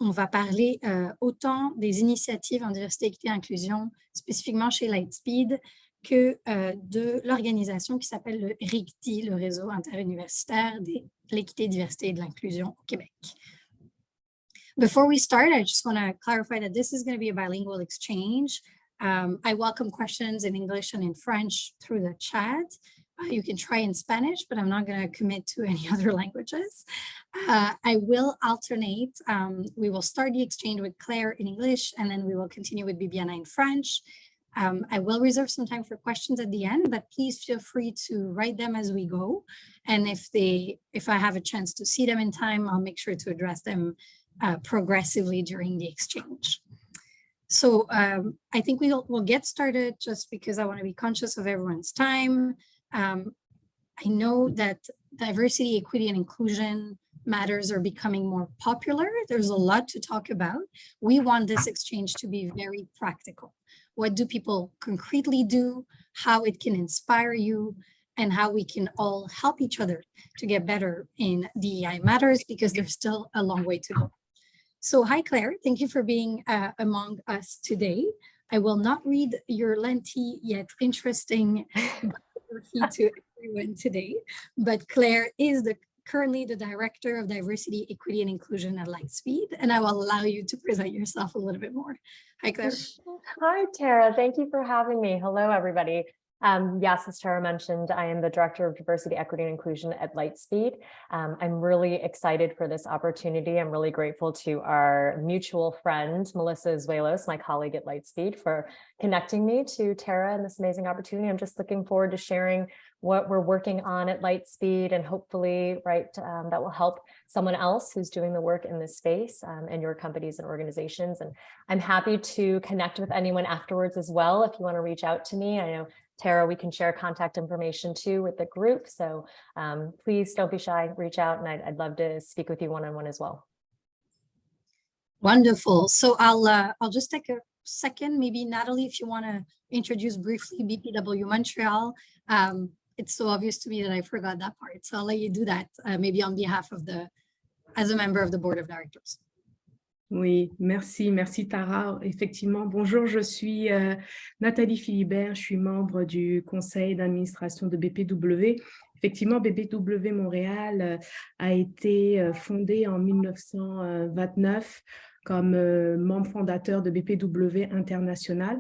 on va parler autant des initiatives en diversité, équité et inclusion, spécifiquement chez Lightspeed, que de l'organisation qui s'appelle le RICTI, le Réseau interuniversitaire de l'équité, diversité et de l'inclusion au Québec. Before we start, I just want to clarify that this is going to be a bilingual exchange. I welcome questions in English and in French through the chat. You can try in Spanish, but I'm not going to commit to any other languages. I will alternate. We will start the exchange with Claire in English, and then we will continue with Bibiana in French. I will reserve some time for questions at the end, but please feel free to write them as we go. And if I have a chance to see them in time, I'll make sure to address them progressively during the exchange. So I think we'll get started just because I want to be conscious of everyone's time. I know that diversity, equity, and inclusion matters are becoming more popular. There's a lot to talk about. We want this exchange to be very practical. What do people concretely do, how it can inspire you, and how we can all help each other to get better in DEI matters, because there's still a long way to go. So hi, Claire. Thank you for being among us today. I will not read your lengthy yet interesting biography to everyone today, but Claire is currently the Director of Diversity, Equity, and Inclusion at Lightspeed, and I will allow you to present yourself a little bit more. Hi, Claire. Hi, Tara. Thank you for having me. Hello, everybody. Yes, as Tara mentioned, I am the Director of Diversity, Equity, and Inclusion at Lightspeed. I'm really excited for this opportunity. I'm really grateful to our mutual friend, Melissa Zuelos, my colleague at Lightspeed, for connecting me to Tara and this amazing opportunity. I'm just looking forward to sharing what we're working on at Lightspeed, and hopefully, that will help someone else who's doing the work in this space and your companies and organizations. And I'm happy to connect with anyone afterwards as well. If you want to reach out to me, I know Tara, we can share contact information too with the group. So please don't be shy, reach out, and I'd love to speak with you one-on-one as well. Wonderful. So I'll just take a second, maybe Natalie, if you want to introduce briefly BPW Montreal. It's so obvious to me that I forgot that part. So I'll let you do that, maybe on behalf of as a member of the board of directors. Oui, merci Tara. Effectivement, bonjour, je suis Nathalie Philibert, je suis membre du conseil d'administration de BPW. Effectivement, BPW Montréal a été fondé en 1929 comme membre fondateur de BPW International.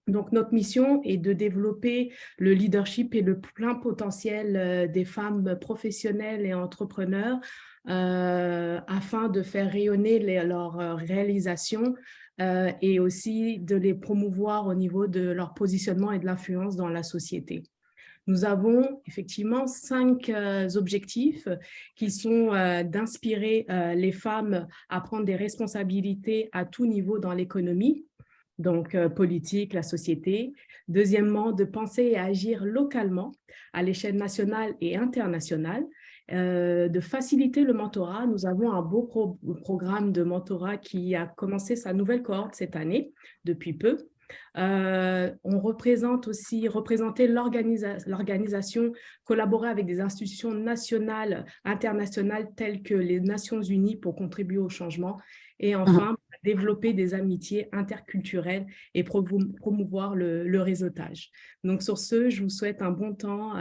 Donc, notre mission est de développer le leadership et le plein potentiel des femmes professionnelles et entrepreneurs afin de faire rayonner leurs réalisations et aussi de les promouvoir au niveau de leur positionnement et de l'influence dans la société. Nous avons effectivement 5 objectifs qui sont d'inspirer les femmes à prendre des responsabilités à tout niveau dans l'économie, donc politique, la société. Deuxièmement, de penser et agir localement à l'échelle nationale et internationale. De faciliter le mentorat. Nous avons un beau programme de mentorat qui a commencé sa nouvelle cohorte cette année, depuis peu. On représenter l'organisation, collaborer avec des institutions nationales, internationales telles que les Nations Unies pour contribuer au changement. Et enfin, développer des amitiés interculturelles et promouvoir le réseautage. Donc sur ce, je vous souhaite un bon temps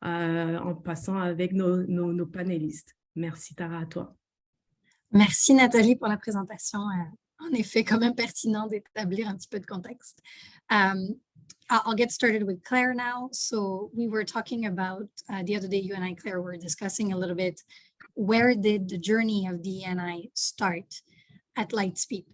en passant avec nos panélistes. Merci Tara, à toi. Merci Nathalie pour la présentation. En effet, quand même pertinent d'établir un petit peu de contexte. I'll get started with Claire now. So we were talking about, the other day, you and I, Claire, were discussing a little bit, where did the journey of DEI start at Lightspeed?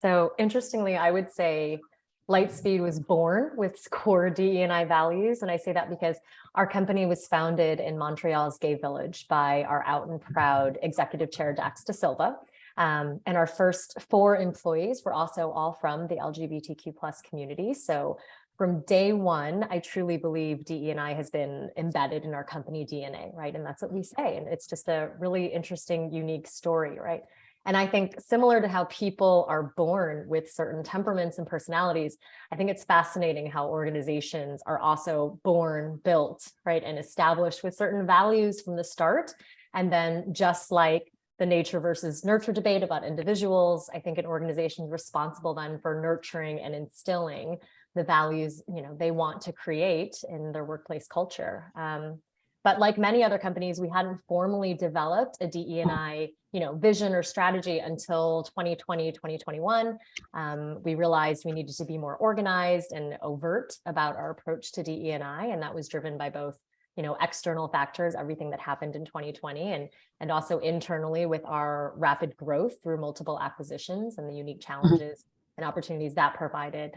So interestingly, I would say Lightspeed was born with core DE&I values. And I say that because our company was founded in Montreal's Gay Village by our out and proud executive chair, Dax Da Silva. And our first 4 employees were also all from the LGBTQ+ community. So from day one, I truly believe DE&I has been embedded in our company DNA, right? And that's what we say. And it's just a really interesting, unique story, right? And I think similar to how people are born with certain temperaments and personalities, I think it's fascinating how organizations are also born, built, right, and established with certain values from the start. And then just like the nature versus nurture debate about individuals. I think an organization is responsible then for nurturing and instilling the values, they want to create in their workplace culture. But like many other companies, we hadn't formally developed a DE&I, vision or strategy until 2020, 2021. We realized we needed to be more organized and overt about our approach to DE&I, and that was driven by both, external factors, everything that happened in 2020, and also internally with our rapid growth through multiple acquisitions and the unique challenges and opportunities that provided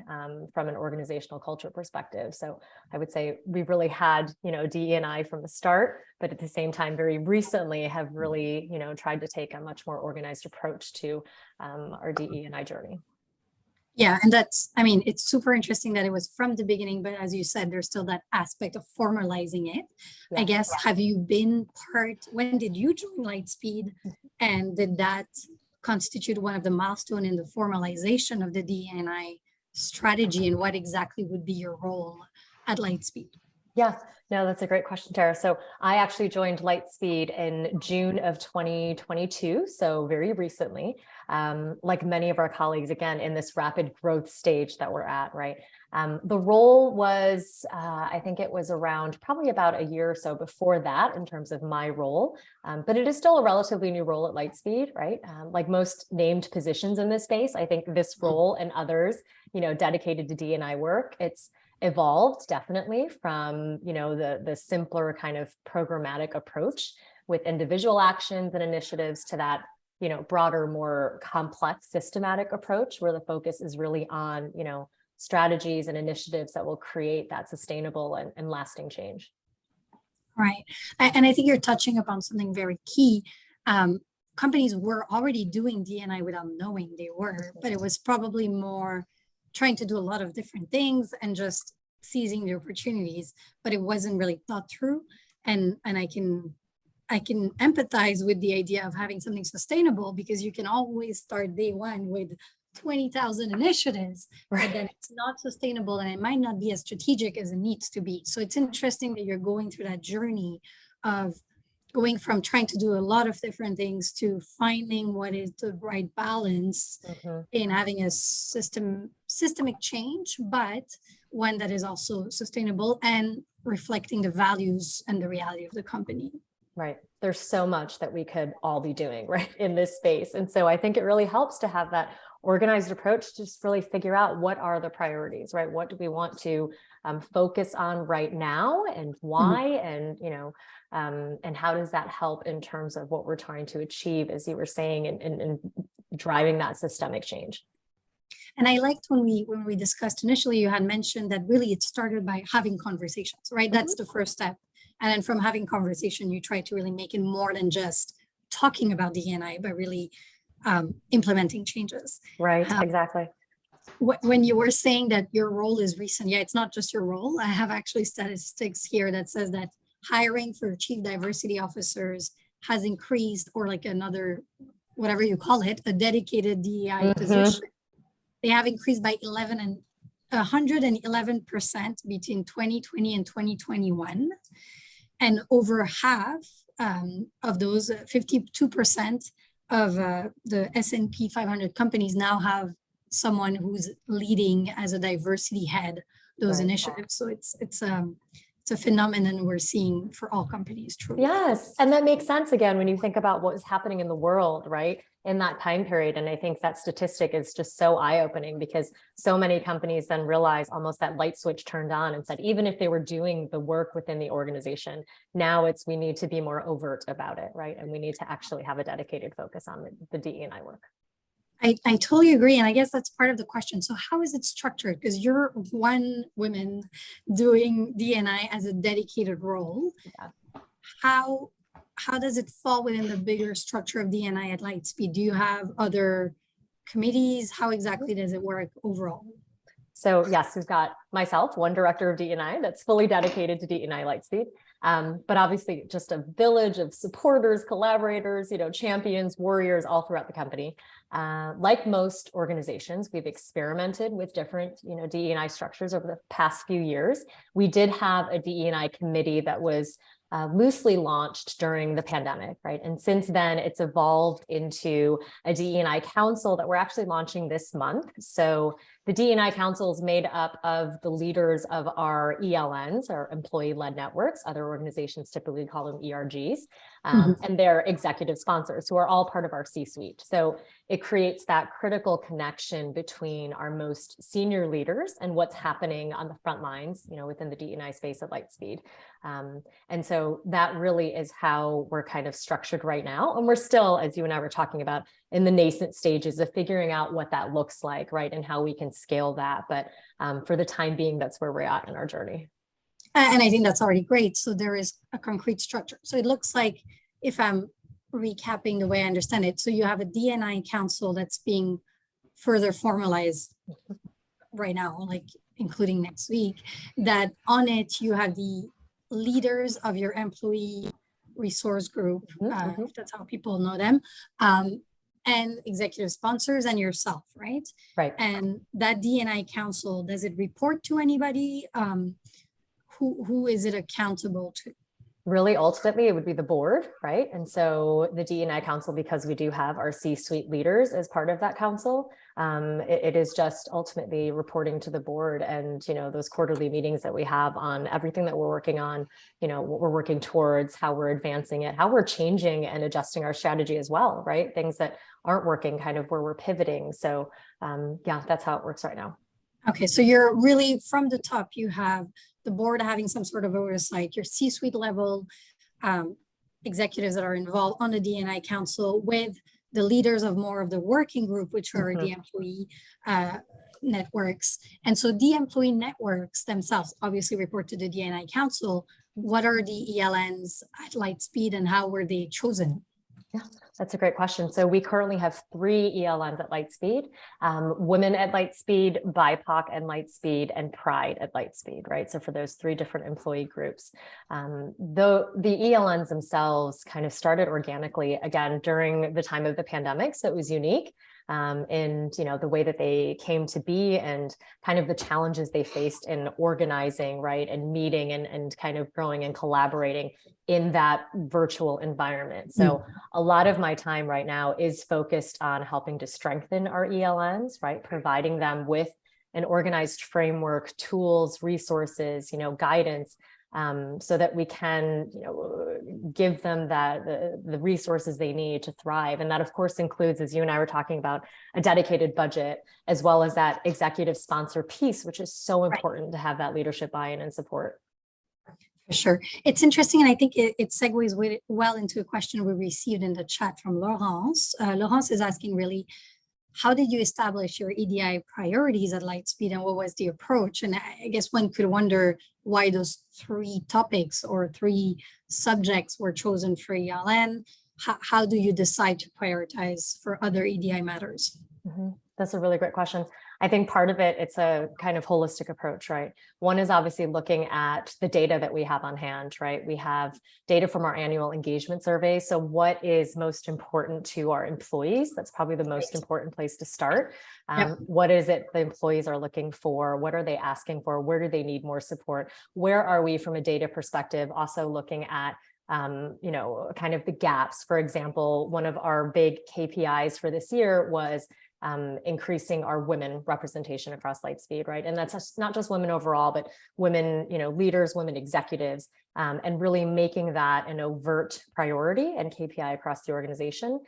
from an organizational culture perspective. So I would say we've really had, DE&I from the start, but at the same time, very recently have really, tried to take a much more organized approach to our DE&I journey. Yeah, and it's super interesting that it was from the beginning, but as you said, there's still that aspect of formalizing it. Yeah. I guess, have you been when did you join Lightspeed? And did that constitute one of the milestones in the formalization of the DE&I strategy, and what exactly would be your role at Lightspeed? Yeah, no, that's a great question, Tara. So I actually joined Lightspeed in June of 2022, so very recently, like many of our colleagues, again, in this rapid growth stage that we're at, right? The role was, I think it was around probably about a year or so before that in terms of my role, but it is still a relatively new role at Lightspeed, right? Like most named positions in this space, I think this role and others, dedicated to D&I work, it's evolved definitely from, the simpler kind of programmatic approach with individual actions and initiatives to that, broader, more complex systematic approach where the focus is really on, strategies and initiatives that will create that sustainable and lasting change. Right. And I think you're touching upon something very key. Companies were already doing D&I without knowing they were, but it was probably more trying to do a lot of different things and just seizing the opportunities, but it wasn't really thought through. And I can empathize with the idea of having something sustainable, because you can always start day one with 20,000 initiatives, right, but then it's not sustainable and it might not be as strategic as it needs to be. So it's interesting that you're going through that journey of going from trying to do a lot of different things to finding what is the right balance in having a systemic change, but one that is also sustainable and reflecting the values and the reality of the company. Right. There's so much that we could all be doing, right, in this space. And so I think it really helps to have that organized approach to just really figure out what are the priorities, right? What do we want to focus on right now, and why, and how does that help in terms of what we're trying to achieve, as you were saying, and driving that systemic change. And I liked when we discussed initially, you had mentioned that really it started by having conversations, right? That's the first step. And then from having conversation, you try to really make it more than just talking about D&I, but really implementing changes. Right, exactly. When you were saying that your role is recent, yeah, it's not just your role. I have actually statistics here that says that hiring for chief diversity officers has increased, or like another, whatever you call it, a dedicated DEI position. They have increased by 111% between 2020 and 2021. And over half of those, 52% of the S&P 500 companies now have someone who's leading as a diversity head those initiatives. So it's a phenomenon we're seeing for all companies, truly. Yes, and that makes sense again when you think about what is happening in the world, right, in that time period. And I think that statistic is just so eye-opening, because so many companies then realize almost that light switch turned on and said, even if they were doing the work within the organization, now we need to be more overt about it, right? And we need to actually have a dedicated focus on the DE&I work. I totally agree. And I guess that's part of the question. So how is it structured? Because you're one woman doing D&I as a dedicated role. Yeah. How does it fall within the bigger structure of D&I at Lightspeed? Do you have other committees? How exactly does it work overall? So yes, we've got myself, one director of D&I that's fully dedicated to D&I Lightspeed. But obviously just a village of supporters, collaborators, champions, warriors all throughout the company. Like most organizations, we've experimented with different, DE&I structures over the past few years. We did have a DE&I committee that was loosely launched during the pandemic, right? And since then, it's evolved into a DE&I council that we're actually launching this month. So the DE&I council is made up of the leaders of our ELNs, or employee-led networks. Other organizations typically call them ERGs, and they're executive sponsors who are all part of our C-suite. So it creates that critical connection between our most senior leaders and what's happening on the front lines, within the DE&I space at Lightspeed. And so that really is how we're kind of structured right now. And we're still, as you and I were talking about, in the nascent stages of figuring out what that looks like, right? And how we can scale that. But for the time being, that's where we're at in our journey. And I think that's already great. So there is a concrete structure. So it looks like, if I'm recapping the way I understand it, so you have a D&I council that's being further formalized right now, like including next week, that on it you have the leaders of your employee resource group, if that's how people know them, and executive sponsors and yourself, right? Right. And that D&I council, does it report to anybody? Who is it accountable to? Really, ultimately, it would be the board, right? And so the D&I council, because we do have our C-suite leaders as part of that council, it is just ultimately reporting to the board and, those quarterly meetings that we have on everything that we're working on, what we're working towards, how we're advancing it, how we're changing and adjusting our strategy as well, right? Things that aren't working, kind of where we're pivoting. So yeah, that's how it works right now. Okay, so you're really, from the top, you have the board having some sort of oversight, your C-suite level executives that are involved on the D&I council with the leaders of more of the working group, which are the employee networks. And so the employee networks themselves obviously report to the D&I council. What are the ELNs at Lightspeed and how were they chosen? Yeah, that's a great question. So we currently have 3 ELNs at Lightspeed, Women at Lightspeed, BIPOC at Lightspeed, and Pride at Lightspeed, right? So for those 3 different employee groups. Though the ELNs themselves kind of started organically, again, during the time of the pandemic, so it was unique. And the way that they came to be and kind of the challenges they faced in organizing, right, and meeting and kind of growing and collaborating in that virtual environment. So a lot of my time right now is focused on helping to strengthen our ELNs, right, providing them with an organized framework, tools, resources, guidance, so that we can, give them the resources they need to thrive. And that, of course, includes, as you and I were talking about, a dedicated budget, as well as that executive sponsor piece, which is so important to have that leadership buy-in and support. For sure. It's interesting, and I think it segues well into a question we received in the chat from Laurence. Laurence is asking, really, how did you establish your EDI priorities at Lightspeed, and what was the approach? And I guess one could wonder why those 3 topics or 3 subjects were chosen for ELN. How do you decide to prioritize for other EDI matters? That's a really great question. I think part of it, it's a kind of holistic approach, right? One is obviously looking at the data that we have on hand, right? We have data from our annual engagement survey. So what is most important to our employees? That's probably the most important place to start. What is it the employees are looking for? What are they asking for? Where do they need more support? Where are we from a data perspective? Also looking at kind of the gaps. For example, one of our big KPIs for this year was increasing our women representation across Lightspeed, right? And that's not just women overall, but women, leaders, women executives, and really making that an overt priority and KPI across the organization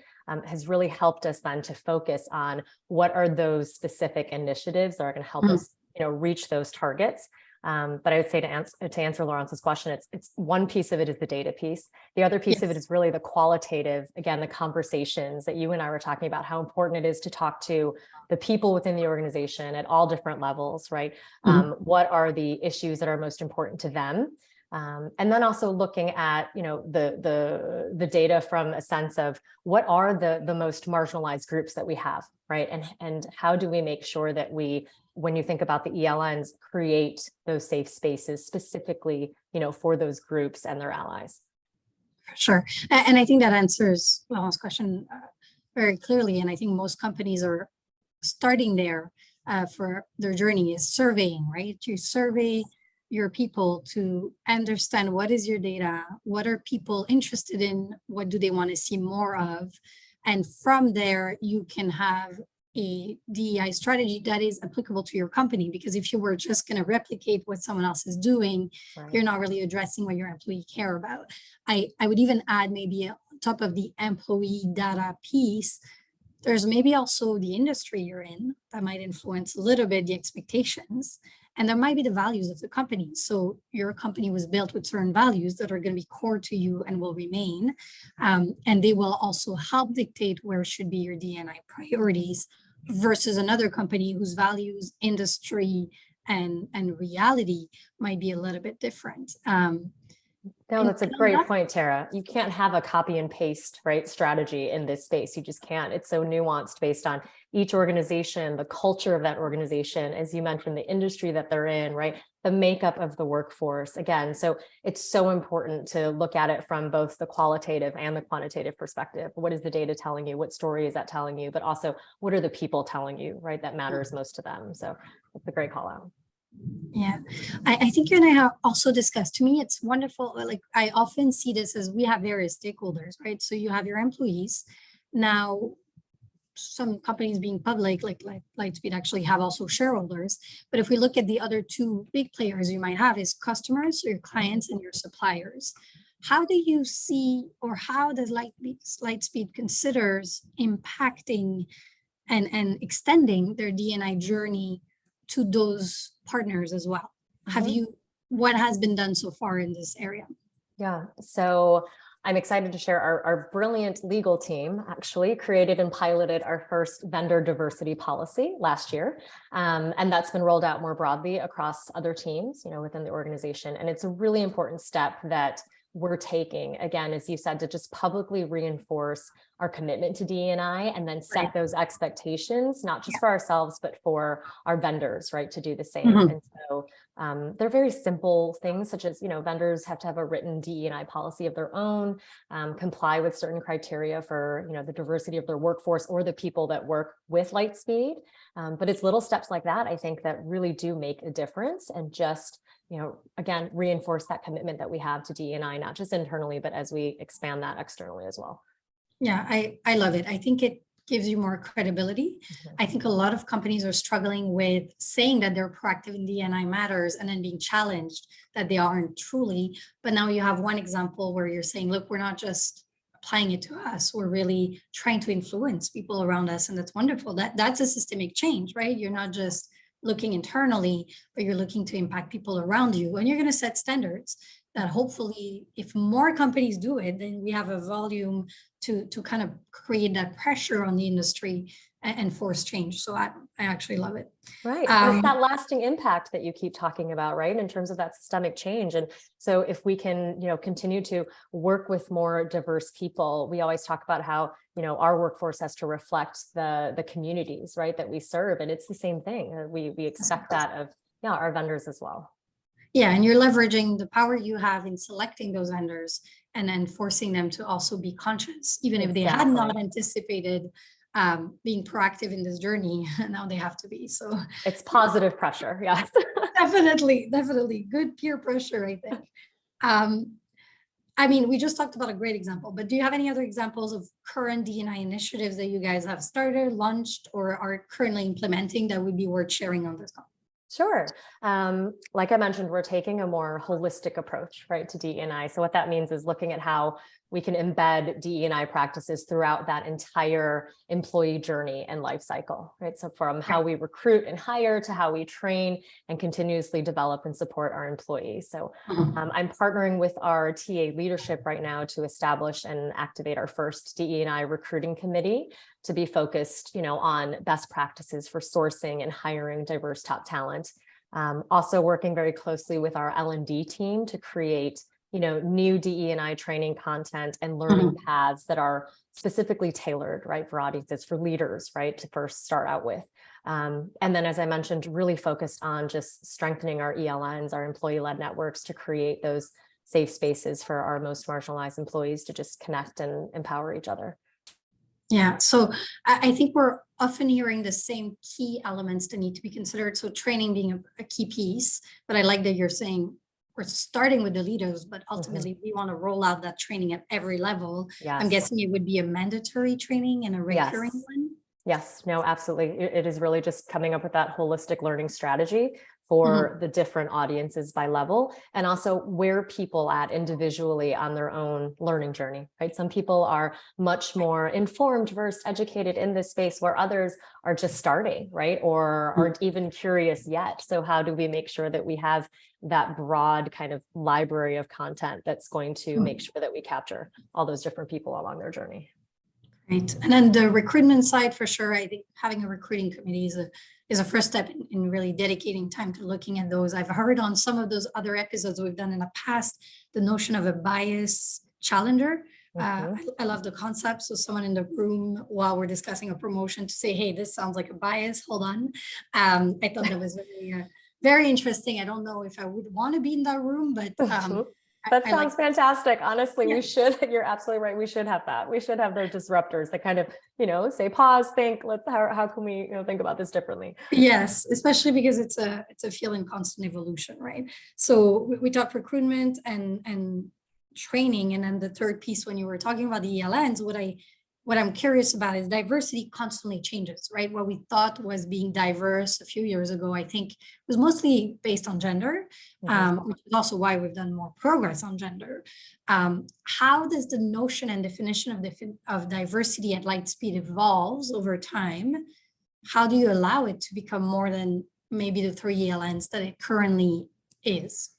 has really helped us then to focus on what are those specific initiatives that are going to help us, reach those targets. But I would say to answer Laurence's question, it's one piece of it is the data piece. The other piece of it is really the qualitative, again, the conversations that you and I were talking about, how important it is to talk to the people within the organization at all different levels, right? What are the issues that are most important to them? And then also looking at, the data from a sense of what are the most marginalized groups that we have, right? And how do we make sure that we, when you think about the ELNs, create those safe spaces specifically, for those groups and their allies? Sure. And I think that answers Laurent's question very clearly. And I think most companies are starting there for their journey is surveying, right? You survey your people to understand what is your data, what are people interested in, what do they want to see more of, and from there you can have a DEI strategy that is applicable to your company. Because if you were just going to replicate what someone else is doing, Right. you're not really addressing what your employee care about. I would even add, maybe on top of the employee data piece, there's maybe also the industry you're in that might influence a little bit the expectations. And there might be the values of the company. So your company was built with certain values that are going to be core to you and will remain. And they will also help dictate where should be your D&I priorities versus another company whose values, industry, and reality might be a little bit different. No, that's a great point, Tara. You can't have a copy and paste, right, strategy in this space. You just can't. It's so nuanced based on each organization, the culture of that organization, as you mentioned, the industry that they're in, right, the makeup of the workforce. Again, so it's so important to look at it from both the qualitative and the quantitative perspective. What is the data telling you? What story is that telling you? But also, what are the people telling you, right, that matters most to them? So it's a great call out. Yeah, I think you and I have also discussed, to me, it's wonderful. Like, I often see this as we have various stakeholders, right? So you have your employees. Now, some companies being public, like Lightspeed, actually have also shareholders. But if we look at the other two big players you might have is customers, so your clients and your suppliers. How do you see, or how does Lightspeed considers impacting and extending their D&I journey to those partners as well? What has been done so far in this area? Yeah, so I'm excited to share our brilliant legal team actually created and piloted our first vendor diversity policy last year. And that's been rolled out more broadly across other teams, within the organization. And it's a really important step that we're taking, again, as you said, to just publicly reinforce our commitment to D&I and then set those expectations, not just for ourselves, but for our vendors, right, to do the same. And so they're very simple things, such as, vendors have to have a written DE&I policy of their own, comply with certain criteria for, the diversity of their workforce or the people that work with Lightspeed. But it's little steps like that, I think, that really do make a difference and just, again, reinforce that commitment that we have to D&I, not just internally, but as we expand that externally as well. Yeah, I love it. I think it gives you more credibility. I think a lot of companies are struggling with saying that they're proactive in D&I matters and then being challenged that they aren't truly. But now you have one example where you're saying, look, we're not just applying it to us. We're really trying to influence people around us. And that's wonderful. That's a systemic change, right? You're not just looking internally, but you're looking to impact people around you. And you're going to set standards that hopefully, if more companies do it, then we have a volume to kind of create that pressure on the industry and force change. So I actually love it. Right. It's that lasting impact that you keep talking about, right? In terms of that systemic change. And so if we can, continue to work with more diverse people, we always talk about how, our workforce has to reflect the communities, right, that we serve. And it's the same thing. We expect that of our vendors as well. Yeah, and you're leveraging the power you have in selecting those vendors and then forcing them to also be conscious, even if they had not anticipated being proactive in this journey. Now they have to be. So it's positive pressure. Yes. Definitely good peer pressure, I think. We just talked about a great example, but do you have any other examples of current D&I initiatives that you guys have started, launched, or are currently implementing that would be worth sharing on this call? Sure. Like I mentioned, we're taking a more holistic approach, right, to DE&I. So what that means is looking at how we can embed DE&I practices throughout that entire employee journey and life cycle, right? So from how we recruit and hire to how we train and continuously develop and support our employees. So I'm partnering with our TA leadership right now to establish and activate our first DE&I recruiting committee to be focused, on best practices for sourcing and hiring diverse top talent. Also working very closely with our L&D team to create new DE&I training content and learning paths that are specifically tailored, right, for audiences, for leaders, right, to first start out with. And then, as I mentioned, really focused on just strengthening our ELNs, our employee-led networks, to create those safe spaces for our most marginalized employees to just connect and empower each other. Yeah, so I think we're often hearing the same key elements that need to be considered. So training being a key piece, but I like that you're saying we're starting with the leaders, but ultimately we want to roll out that training at every level. I'm Yes. guessing it would be a mandatory training and a recurring Yes. one. Yes, no, absolutely. It is really just coming up with that holistic learning strategy for the different audiences by level, and also where people at individually on their own learning journey, right? Some people are much more informed, versed, educated in this space, where others are just starting, right? Or aren't even curious yet. So how do we make sure that we have that broad kind of library of content that's going to make sure that we capture all those different people along their journey? Right. And then the recruitment side, for sure, I think having a recruiting committee is a first step in really dedicating time to looking at those. I've heard on some of those other episodes we've done in the past, the notion of a bias challenger. I love the concept. So someone in the room while we're discussing a promotion to say, hey, this sounds like a bias, hold on. I thought that was very interesting. I don't know if I would want to be in that room, but that sounds fantastic. Honestly, Yeah. we should, you're absolutely right. We should have that. We should have those disruptors that kind of, say, pause, think, how can we, think about this differently? Yes, especially because it's a field in constant evolution, right? So we talked recruitment and training, and then the third piece, when you were talking about the ELNs, what I'm curious about is diversity constantly changes, right? What we thought was being diverse a few years ago, I think was mostly based on gender, which is also why we've done more progress on gender. How does the notion and definition of diversity at Lightspeed evolves over time? How do you allow it to become more than maybe the 3 ELNs that it currently is?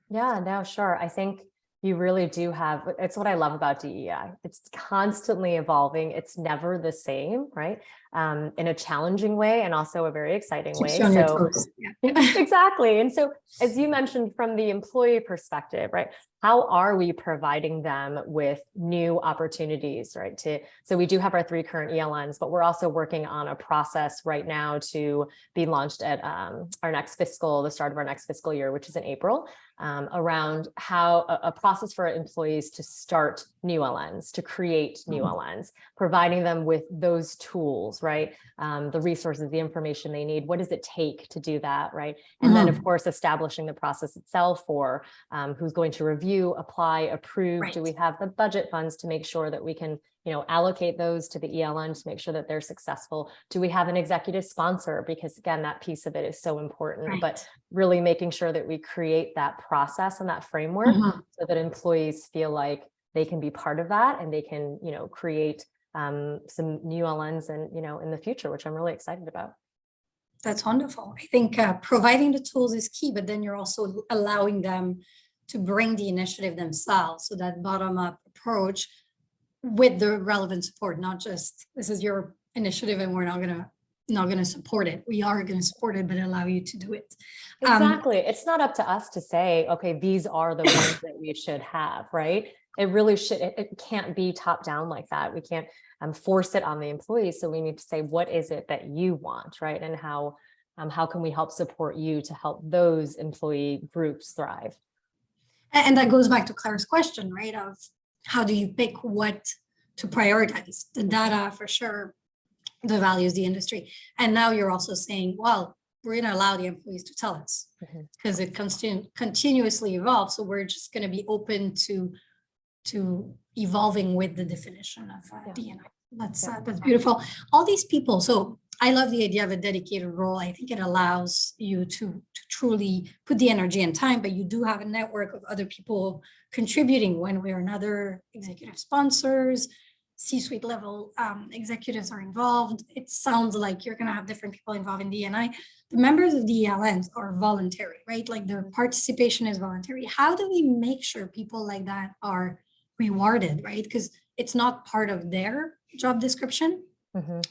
Yeah, no, sure. I think you really do have, it's what I love about DEI. It's constantly evolving. It's never the same, right? In a challenging way and also a very exciting way. Keeps you on your toes. Yeah. Exactly. And so, as you mentioned, from the employee perspective, right? How are we providing them with new opportunities, right? So we do have our 3 current ELNs, but we're also working on a process right now to be launched at the start of our next fiscal year, which is in April, around how a process for employees to start new LNs, to create new LNs, providing them with those tools, right? The resources, the information they need. What does it take to do that, right? And then, of course, establishing the process itself for who's going to review, apply, approve. Right. Do we have the budget funds to make sure that we can, allocate those to the ELN to make sure that they're successful? Do we have an executive sponsor? Because again, that piece of it is so important, Right. but really making sure that we create that process and that framework so that employees feel like they can be part of that and they can, create some new LNs and, in the future, which I'm really excited about. That's wonderful. I think providing the tools is key, but then you're also allowing them to bring the initiative themselves. So that bottom-up approach with the relevant support, not just this is your initiative and we're not gonna support it. We are gonna support it, but allow you to do it. Exactly. It's not up to us to say, okay, these are the ones that we should have, right? It really should. It can't be top down like that. We can't force it on the employees. So we need to say, what is it that you want, right? And how can we help support you to help those employee groups thrive? And that goes back to Claire's question, right? Of how do you pick what to prioritize? The data, for sure, the values, the industry. And now you're also saying, well, we're going to allow the employees to tell us because it continuously evolves. So we're just going to be open to evolving with the definition of DNI. That's beautiful. All these people. So I love the idea of a dedicated role. I think it allows you to truly put the energy and time, but you do have a network of other people contributing one way or another. Executive sponsors, C-suite level executives are involved. It sounds like you're going to have different people involved in DNI. The members of the ELNs are voluntary, right? Like their participation is voluntary. How do we make sure people like that are rewarded, right? Because it's not part of their job description.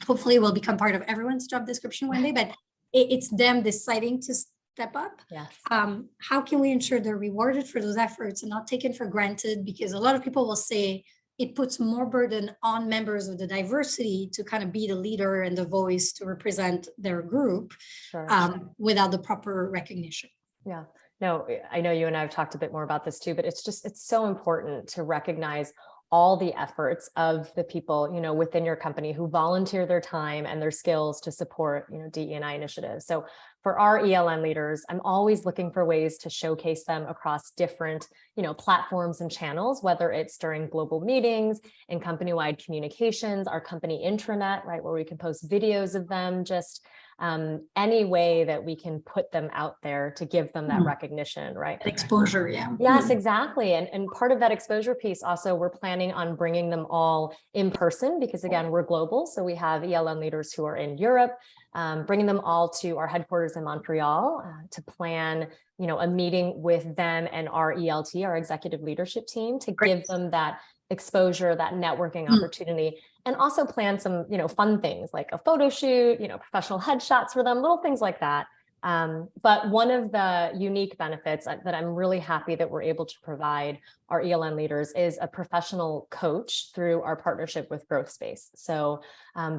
Hopefully it will become part of everyone's job description one day, but it's them deciding to step up. Yes. How can we ensure they're rewarded for those efforts and not taken for granted? Because a lot of people will say it puts more burden on members of the diversity to kind of be the leader and the voice to represent their group without the proper recognition. Yeah. No, I know you and I have talked a bit more about this too, but it's so important to recognize all the efforts of the people, within your company who volunteer their time and their skills to support, DE&I initiatives. So for our ELN leaders, I'm always looking for ways to showcase them across different, platforms and channels, whether it's during global meetings and company-wide communications, our company intranet, right, where we can post videos of them, just any way that we can put them out there to give them that recognition, right? Exposure, yeah. Yes, exactly. And part of that exposure piece also, we're planning on bringing them all in person because, again, we're global. So we have ELN leaders who are in Europe, bringing them all to our headquarters in Montreal to plan, a meeting with them and our ELT, our executive leadership team, to give them that exposure, that networking opportunity, and also plan some, fun things like a photo shoot, professional headshots for them, little things like that. But one of the unique benefits that I'm really happy that we're able to provide our ELN leaders is a professional coach through our partnership with Growth Space. So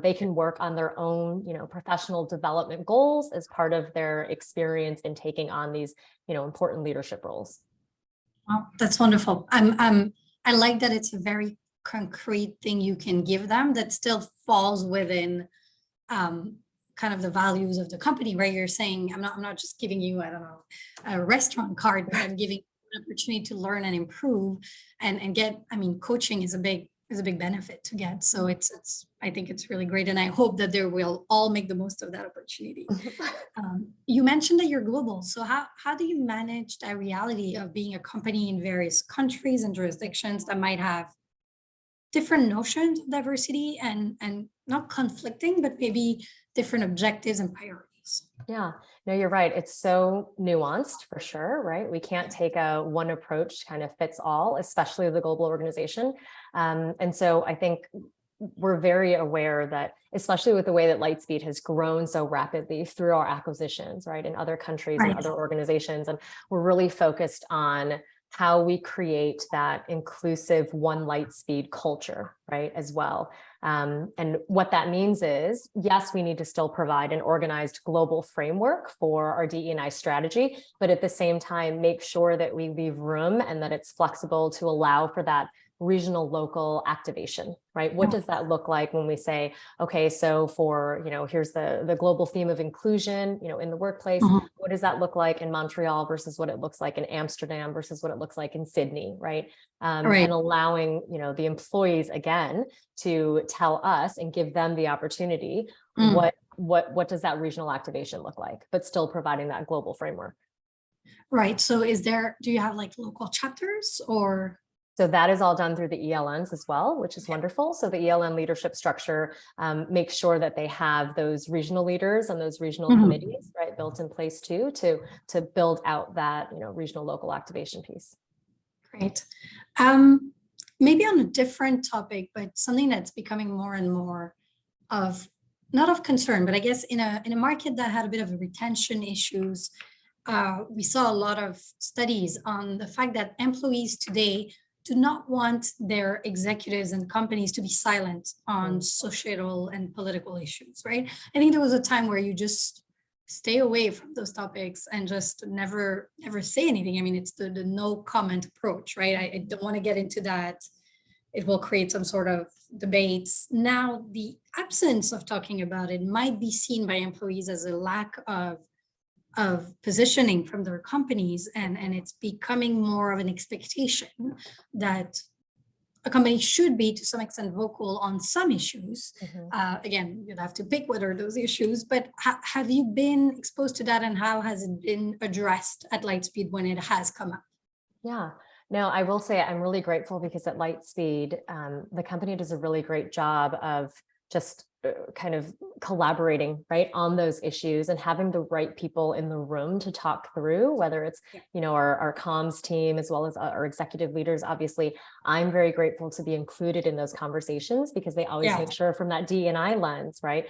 they can work on their own, professional development goals as part of their experience in taking on these, important leadership roles. Well, that's wonderful. I like that it's a very concrete thing you can give them that still falls within kind of the values of the company, right? You're saying, I'm not just giving you, I don't know, a restaurant card, but I'm giving you an opportunity to learn and improve and get, coaching is a big benefit to get. So I think it's really great. And I hope that they will all make the most of that opportunity. You mentioned that you're global. So how do you manage that reality of being a company in various countries and jurisdictions that might have different notions of diversity and not conflicting, but maybe different objectives and priorities? Yeah, no, you're right. It's so nuanced for sure, right? We can't take a one approach kind of fits all, especially the global organization. And so I think we're very aware that, especially with the way that Lightspeed has grown so rapidly through our acquisitions, right, in other countries and other organizations, and we're really focused on how we create that inclusive one Lightspeed culture, right, as well. And what that means is, yes, we need to still provide an organized global framework for our DE&I strategy, but at the same time, make sure that we leave room and that it's flexible to allow for that regional local activation, right? What does that look like when we say, okay, so for, here's the global theme of inclusion, in the workplace, what does that look like in Montreal versus what it looks like in Amsterdam versus what it looks like in Sydney, right? And allowing, the employees again to tell us and give them the opportunity, what does that regional activation look like, but still providing that global framework. Right. So do you have like local chapters or? So that is all done through the ELNs as well, which is wonderful. So the ELN leadership structure makes sure that they have those regional leaders and those regional committees, right, built in place too, to build out that, regional local activation piece. Great. Maybe on a different topic, but something that's becoming more and more of, not of concern, but I guess in a market that had a bit of retention issues, we saw a lot of studies on the fact that employees today do not want their executives and companies to be silent on societal and political issues, right? I think there was a time where you just stay away from those topics and just never say anything. It's the no comment approach, right? I don't want to get into that. It will create some sort of debates. Now, the absence of talking about it might be seen by employees as a lack of positioning from their companies, and it's becoming more of an expectation that a company should be to some extent vocal on some issues. Again, you'd have to pick what are those issues, but have you been exposed to that, and how has it been addressed at Lightspeed when it has come up? Yeah, no, I will say I'm really grateful because at Lightspeed, the company does a really great job of just kind of collaborating, right, on those issues and having the right people in the room to talk through, whether it's, our comms team, as well as our executive leaders. Obviously, I'm very grateful to be included in those conversations because they always make sure from that D&I lens, right,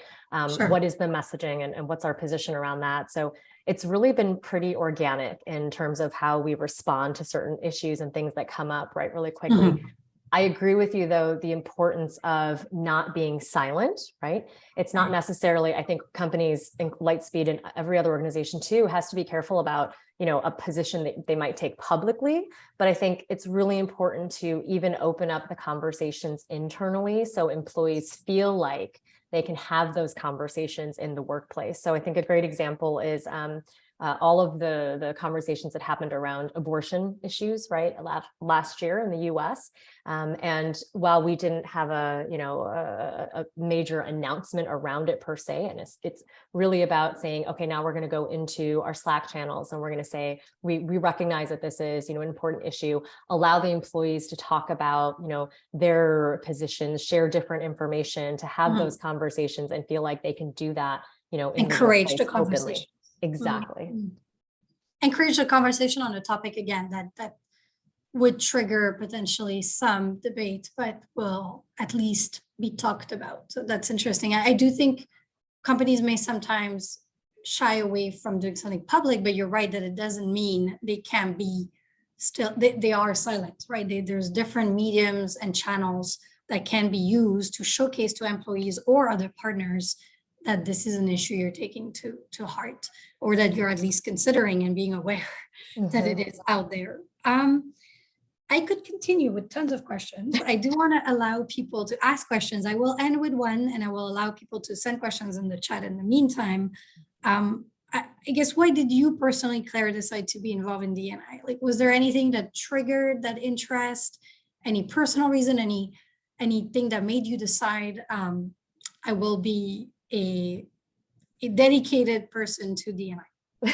what is the messaging and what's our position around that? So it's really been pretty organic in terms of how we respond to certain issues and things that come up, right, really quickly. I agree with you, though, the importance of not being silent, right? It's not necessarily, I think companies in Lightspeed and every other organization too has to be careful about, a position that they might take publicly. But I think it's really important to even open up the conversations internally so employees feel like they can have those conversations in the workplace. So I think a great example is all of the conversations that happened around abortion issues, right, last year in the U.S. And while we didn't have a major announcement around it per se, and it's really about saying, okay, now we're going to go into our Slack channels and we're going to say, we recognize that this is, an important issue, allow the employees to talk about, their positions, share different information, to have those conversations and feel like they can do that, in encourage the openly. conversation. Exactly. Encourage the conversation on a topic again that would trigger potentially some debate, but will at least be talked about. So that's interesting. I do think companies may sometimes shy away from doing something public, but you're right that it doesn't mean they can be still, they are silent, right? There's different mediums and channels that can be used to showcase to employees or other partners that this is an issue you're taking to heart, or that you're at least considering and being aware that it is out there. I could continue with tons of questions. I do want to allow people to ask questions. I will end with one, and I will allow people to send questions in the chat in the meantime. I guess, why did you personally, Claire, decide to be involved in D&I? Like, was there anything that triggered that interest? Any personal reason? Anything that made you decide I will be a dedicated person to D&I?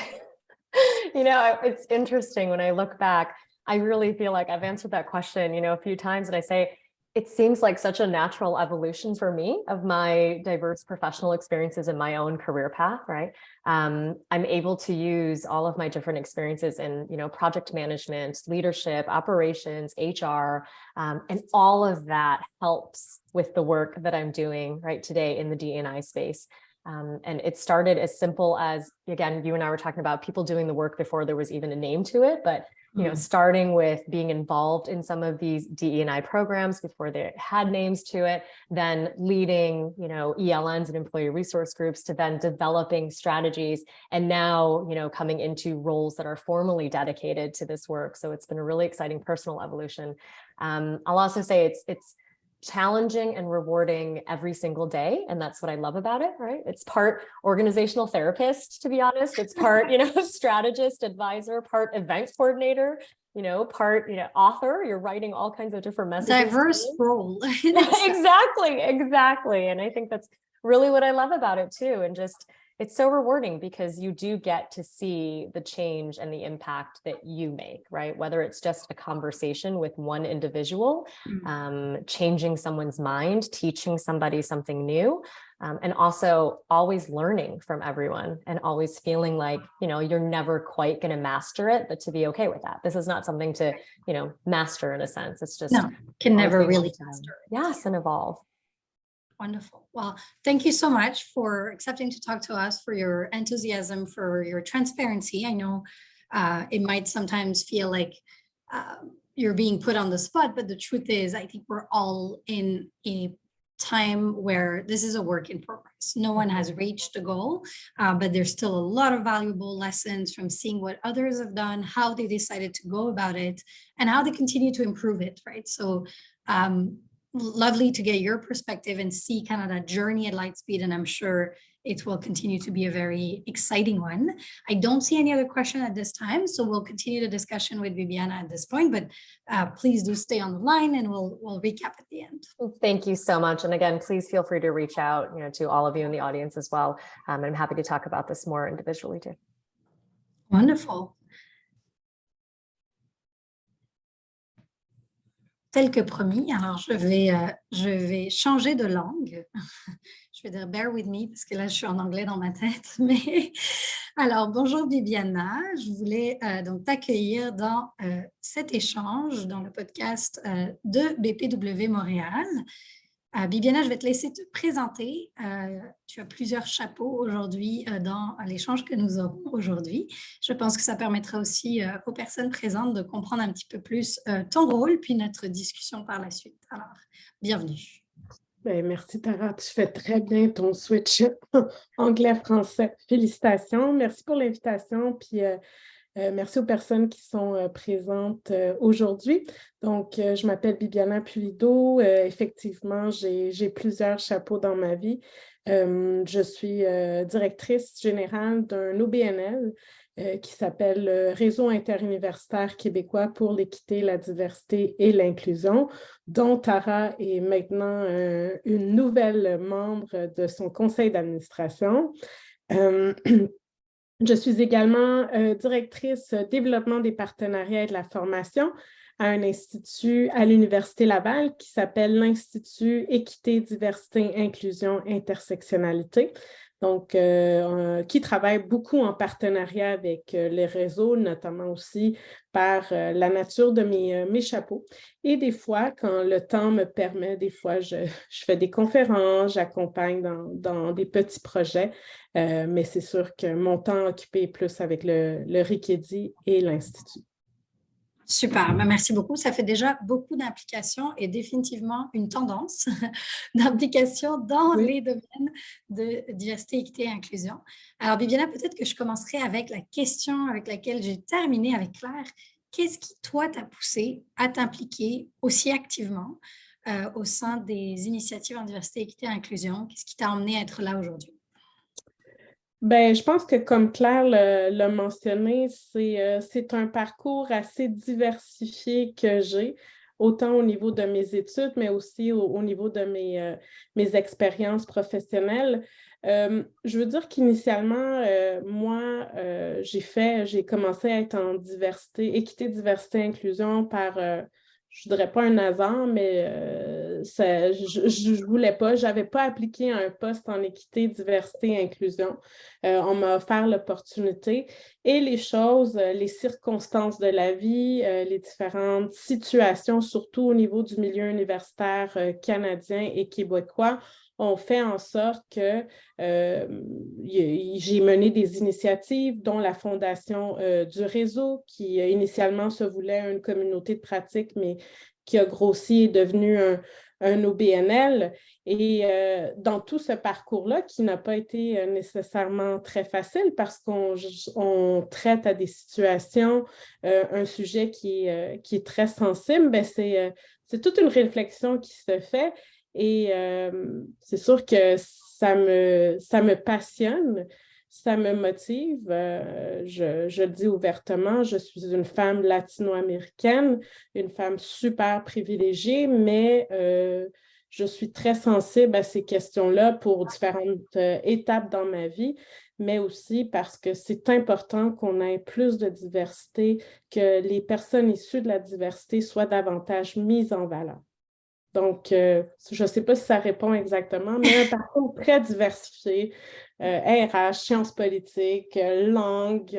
It's interesting when I look back. I really feel like I've answered that question, a few times, and I say it seems like such a natural evolution for me of my diverse professional experiences in my own career path, right? I'm able to use all of my different experiences in, project management, leadership, operations, HR, and all of that helps with the work that I'm doing right today in the D&I space. And it started as simple as, again, you and I were talking about people doing the work before there was even a name to it, but starting with being involved in some of these DE&I programs before they had names to it, then leading, ELNs and employee resource groups, to then developing strategies, and now, coming into roles that are formally dedicated to this work. So it's been a really exciting personal evolution. I'll also say it's challenging and rewarding every single day. And that's what I love about it, right? It's part organizational therapist, to be honest. It's part, strategist, advisor, part event coordinator, part, author. You're writing all kinds of different messages. Diverse role. Exactly. And I think that's really what I love about it too. And just, it's so rewarding because you do get to see the change and the impact that you make, right? Whether it's just a conversation with one individual, changing someone's mind, teaching somebody something new, and also always learning from everyone and always feeling like, you're never quite going to master it, but to be okay with that. This is not something to, master in a sense. It's just can never really master it. Yes, and evolve. Wonderful. Well, thank you so much for accepting to talk to us, for your enthusiasm, for your transparency. I know it might sometimes feel like you're being put on the spot, but the truth is, I think we're all in a time where this is a work in progress. No one has reached the goal, but there's still a lot of valuable lessons from seeing what others have done, how they decided to go about it, and how they continue to improve it, right? So lovely to get your perspective and see kind of that journey at Lightspeed, and I'm sure it will continue to be a very exciting one. I don't see any other question at this time, so we'll continue the discussion with Viviana at this point, but please do stay on the line and we'll recap at the end. Thank you so much. And again, please feel free to reach out, to all of you in the audience as well. I'm happy to talk about this more individually too. Wonderful. Tel que promis, alors je vais changer de langue. Je vais dire bear with me parce que là je suis en anglais dans ma tête. Mais alors bonjour Bibiana, je voulais donc t'accueillir dans cet échange dans le podcast de BPW Montréal. Bibiana, je vais te laisser te présenter. Tu as plusieurs chapeaux aujourd'hui dans l'échange que nous aurons aujourd'hui. Je pense que ça permettra aussi aux personnes présentes de comprendre un petit peu plus ton rôle, puis notre discussion par la suite. Alors, bienvenue. Ben, merci Tara, tu fais très bien ton switch anglais-français. Félicitations, merci pour l'invitation, puis merci aux personnes qui sont présentes aujourd'hui. Donc, je m'appelle Bibiana Pulido. Effectivement, j'ai plusieurs chapeaux dans ma vie. Je suis directrice générale d'un OBNL qui s'appelle le Réseau interuniversitaire québécois pour l'équité, la diversité et l'inclusion, dont Tara est maintenant une nouvelle membre de son conseil d'administration. Je suis également directrice développement des partenariats et de la formation à un institut à l'Université Laval qui s'appelle l'Institut Équité, Diversité, Inclusion, Intersectionnalité. Donc, qui travaille beaucoup en partenariat avec les réseaux, notamment aussi par la nature de mes chapeaux. Et des fois, quand le temps me permet, des fois, je fais des conférences, j'accompagne dans des petits projets, mais c'est sûr que mon temps occupé est plus avec le RIC-EDI et l'Institut. Super, merci beaucoup. Ça fait déjà beaucoup d'implications et définitivement une tendance d'implication dans les domaines de diversité, équité et inclusion. Alors, Bibiana, peut-être que je commencerai avec la question avec laquelle j'ai terminé avec Claire. Qu'est-ce qui, toi, t'a poussé à t'impliquer aussi activement au sein des initiatives en diversité, équité et inclusion? Qu'est-ce qui t'a emmené à être là aujourd'hui? Ben, je pense que comme Claire l'a mentionné, c'est un parcours assez diversifié que j'ai, autant au niveau de mes études, mais aussi au niveau de mes expériences professionnelles. Je veux dire qu'initialement, moi, j'ai commencé à être en diversité, équité, diversité, inclusion par, je ne dirais pas un hasard, mais je ne voulais pas, je n'avais pas appliqué à un poste en équité, diversité, inclusion. On m'a offert l'opportunité et les choses, les circonstances de la vie, les différentes situations, surtout au niveau du milieu universitaire canadien et québécois, ont fait en sorte que j'ai mené des initiatives, dont la fondation du réseau, qui initialement se voulait une communauté de pratique, mais qui a grossi et est devenu un OBNL. Et dans tout ce parcours-là, qui n'a pas été nécessairement très facile parce qu'on traite à des situations, un sujet qui est très sensible, ben c'est toute une réflexion qui se fait. Et c'est sûr que ça me passionne, ça me motive. Je le dis ouvertement, je suis une femme latino-américaine, une femme super privilégiée, mais je suis très sensible à ces questions-là pour différentes étapes dans ma vie, mais aussi parce que c'est important qu'on ait plus de diversité, que les personnes issues de la diversité soient davantage mises en valeur. Donc, je ne sais pas si ça répond exactement, mais un parcours très diversifié, RH, sciences politiques, langue,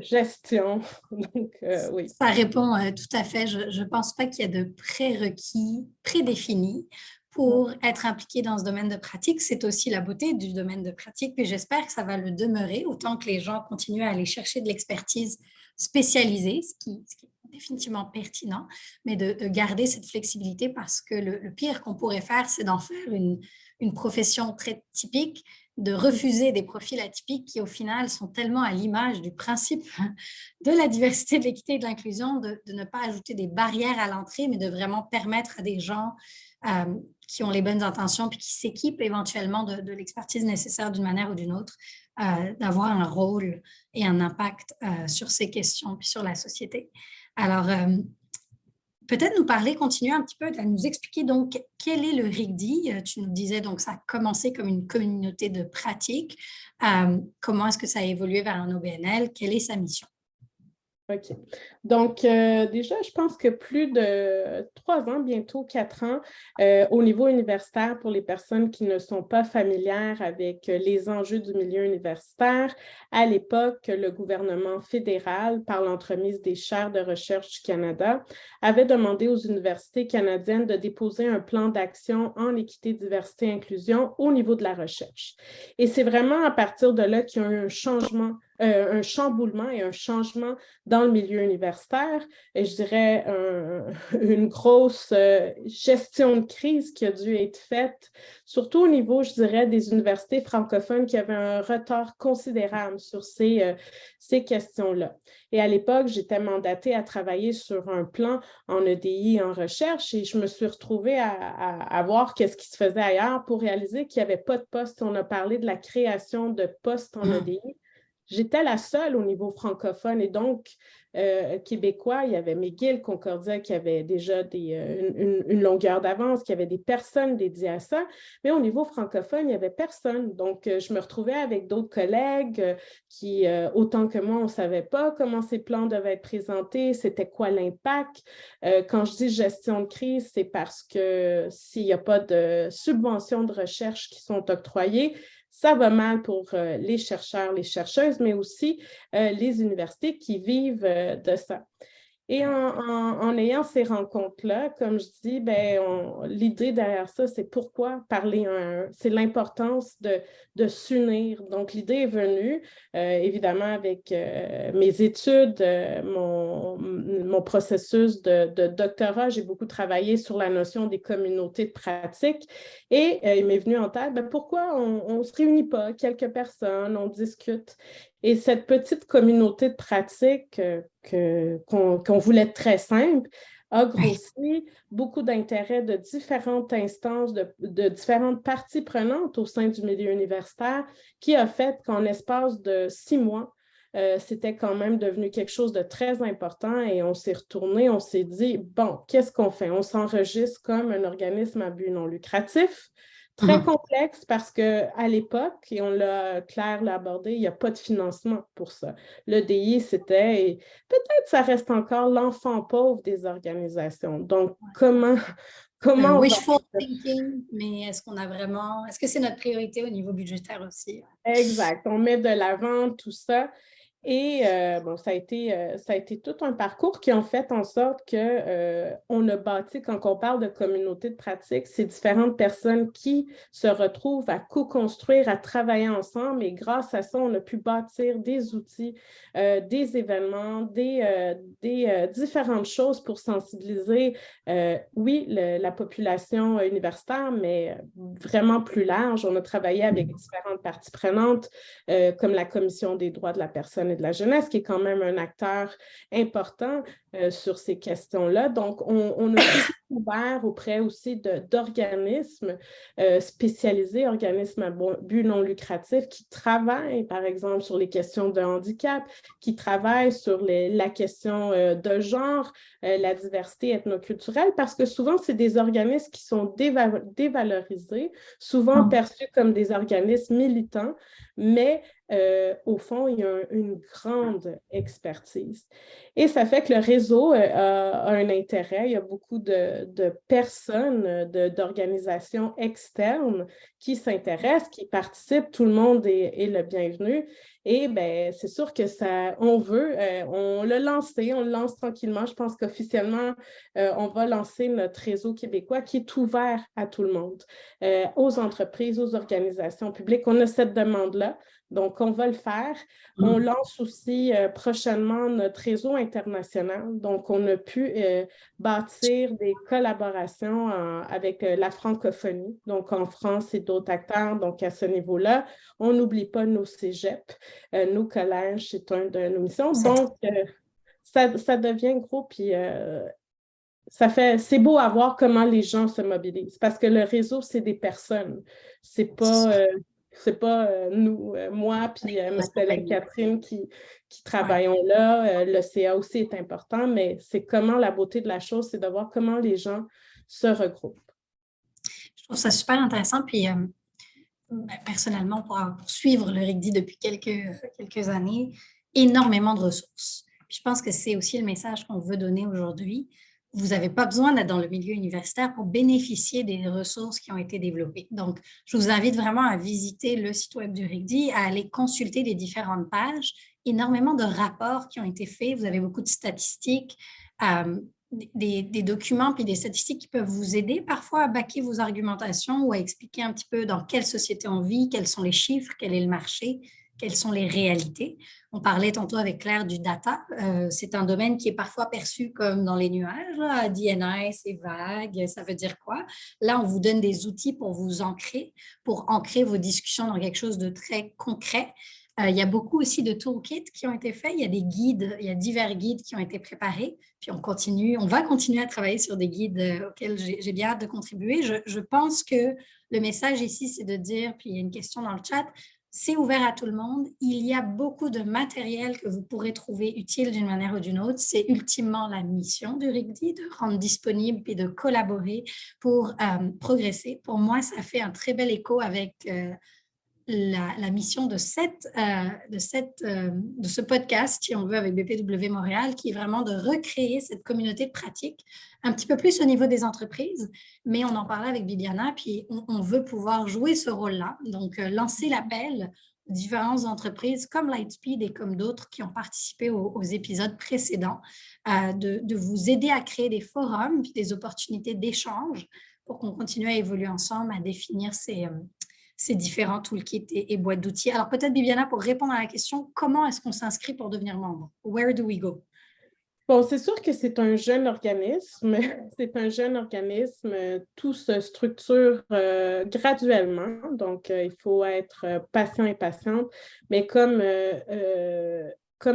gestion. Donc, oui. Ça répond tout à fait. Je ne pense pas qu'il y ait de prérequis prédéfinis pour être impliqué dans ce domaine de pratique. C'est aussi la beauté du domaine de pratique, puis j'espère que ça va le demeurer autant que les gens continuent à aller chercher de l'expertise spécialisée, ce qui est définitivement pertinent, mais de garder cette flexibilité parce que le pire qu'on pourrait faire, c'est d'en faire une profession très typique, de refuser des profils atypiques qui, au final, sont tellement à l'image du principe de la diversité, de l'équité et de l'inclusion, de ne pas ajouter des barrières à l'entrée, mais de vraiment permettre à des gens qui ont les bonnes intentions puis qui s'équipent éventuellement de l'expertise nécessaire d'une manière ou d'une autre, d'avoir un rôle et un impact sur ces questions puis sur la société. Alors, peut-être nous parler, continuer un petit peu à nous expliquer donc quel est le RIC-EDI. Tu nous disais donc ça a commencé comme une communauté de pratique. Comment est-ce que ça a évolué vers un OBNL? Quelle est sa mission? OK. Donc, déjà, je pense que plus de 3 ans, bientôt 4 ans, au niveau universitaire, pour les personnes qui ne sont pas familières avec les enjeux du milieu universitaire, à l'époque, le gouvernement fédéral, par l'entremise des chaires de recherche du Canada, avait demandé aux universités canadiennes de déposer un plan d'action en équité, diversité et inclusion au niveau de la recherche. Et c'est vraiment à partir de là qu'il y a eu un chamboulement et un changement dans le milieu universitaire, et je dirais une grosse gestion de crise qui a dû être faite, surtout au niveau, je dirais, des universités francophones qui avaient un retard considérable sur ces questions-là. Et à l'époque, j'étais mandatée à travailler sur un plan en EDI en recherche et je me suis retrouvée à voir qu'est-ce qui se faisait ailleurs pour réaliser qu'il n'y avait pas de poste. On a parlé de la création de postes en EDI. J'étais la seule au niveau francophone et donc québécois. Il y avait McGill, Concordia qui avait déjà une longueur d'avance, qui avait des personnes dédiées à ça. Mais au niveau francophone, il n'y avait personne. Donc, je me retrouvais avec d'autres collègues qui, autant que moi, on ne savait pas comment ces plans devaient être présentés, c'était quoi l'impact. Quand je dis gestion de crise, c'est parce que s'il n'y a pas de subventions de recherche qui sont octroyées, ça va mal pour les chercheurs, les chercheuses, mais aussi les universités qui vivent de ça. Et en ayant ces rencontres-là, comme je dis, l'idée derrière ça, c'est pourquoi parler c'est l'importance de s'unir. Donc, l'idée est venue, évidemment, avec mes études, mon processus de doctorat. J'ai beaucoup travaillé sur la notion des communautés de pratique et il m'est venu en tête, pourquoi on ne se réunit pas, quelques personnes, on discute. Et cette petite communauté de pratique qu'on voulait très simple a grossi, beaucoup d'intérêt de différentes instances, de différentes parties prenantes au sein du milieu universitaire, qui a fait qu'en espace de 6 mois, c'était quand même devenu quelque chose de très important et on s'est retourné, on s'est dit, bon, qu'est-ce qu'on fait? On s'enregistre comme un organisme à but non lucratif. Très complexe parce qu'à l'époque, et Claire l'a abordé, il n'y a pas de financement pour ça. L'EDI, c'était, et peut-être ça reste encore l'enfant pauvre des organisations. Donc, comment on wishful thinking, mais est-ce que c'est notre priorité au niveau budgétaire aussi? Exact, on met de l'avant tout ça. Et ça a été tout un parcours qui a fait en sorte qu'on a bâti, quand on parle de communauté de pratique, c'est différentes personnes qui se retrouvent à co-construire, à travailler ensemble. Et grâce à ça, on a pu bâtir des outils, des événements, des différentes choses pour sensibiliser, oui, la population universitaire, mais vraiment plus large. On a travaillé avec différentes parties prenantes, comme la Commission des droits de la personne et de la jeunesse, qui est quand même un acteur important sur ces questions-là. Donc, on a tout ouvert auprès aussi d'organismes spécialisés, organismes à but non lucratif, qui travaillent, par exemple, sur les questions de handicap, qui travaillent sur la question de genre, la diversité ethnoculturelle, parce que souvent, c'est des organismes qui sont dévalorisés, souvent perçus comme des organismes militants, mais au fond, il y a une grande expertise. Et ça fait que le réseau a un intérêt. Il y a beaucoup de personnes, d'organisations externes qui s'intéressent, qui participent. Tout le monde est le bienvenu. Et c'est sûr que on l'a lancé, on le lance tranquillement. Je pense qu'officiellement, on va lancer notre réseau québécois qui est ouvert à tout le monde, aux entreprises, aux organisations publiques. On a cette demande-là. Donc, on va le faire. On lance aussi prochainement notre réseau international. Donc, on a pu bâtir des collaborations avec la francophonie, donc en France et d'autres acteurs. Donc, à ce niveau-là, on n'oublie pas nos cégeps, nos collèges, c'est une de nos missions. Donc, ça devient gros, puis c'est beau à voir comment les gens se mobilisent, parce que le réseau, c'est des personnes. C'est pas nous, moi, puis ma collègue Catherine qui travaillons là. Le CA aussi est important, mais c'est comment la beauté de la chose, c'est de voir comment les gens se regroupent. Je trouve ça super intéressant. Puis, personnellement, pour suivre le RICDI depuis quelques années, énormément de ressources. Puis je pense que c'est aussi le message qu'on veut donner aujourd'hui. Vous n'avez pas besoin d'être dans le milieu universitaire pour bénéficier des ressources qui ont été développées. Donc, je vous invite vraiment à visiter le site web du RICDI, à aller consulter les différentes pages, énormément de rapports qui ont été faits. Vous avez beaucoup de statistiques, des documents puis des statistiques qui peuvent vous aider parfois à baquer vos argumentations ou à expliquer un petit peu dans quelle société on vit, quels sont les chiffres, quel est le marché, quelles sont les réalités. On parlait tantôt avec Claire du data. C'est un domaine qui est parfois perçu comme dans les nuages. Là. D&I, c'est vague, ça veut dire quoi? Là, on vous donne des outils pour vous ancrer, pour ancrer vos discussions dans quelque chose de très concret. Il y a beaucoup aussi de toolkits qui ont été faits. Il y a des guides, il y a divers guides qui ont été préparés. Puis on va continuer à travailler sur des guides auxquels j'ai bien hâte de contribuer. Je pense que le message ici, c'est de dire, puis il y a une question dans le chat, c'est ouvert à tout le monde. Il y a beaucoup de matériel que vous pourrez trouver utile d'une manière ou d'une autre. C'est ultimement la mission du RICDI de rendre disponible et de collaborer pour progresser. Pour moi, ça fait un très bel écho avec la mission de ce podcast, si on veut, avec BPW Montréal, qui est vraiment de recréer cette communauté de pratique un petit peu plus au niveau des entreprises, mais on en parlait avec Bibiana, puis on veut pouvoir jouer ce rôle-là, donc lancer l'appel aux différentes entreprises comme Lightspeed et comme d'autres qui ont participé aux épisodes précédents, de vous aider à créer des forums puis des opportunités d'échange pour qu'on continue à évoluer ensemble, à définir ces différents toolkits et boîtes d'outils. Alors peut-être, Bibiana, pour répondre à la question, comment est-ce qu'on s'inscrit pour devenir membre? Where do we go? Bon, c'est sûr que c'est un jeune organisme. C'est un jeune organisme. Tout se structure graduellement. Donc, il faut être patient et patiente. Mais comme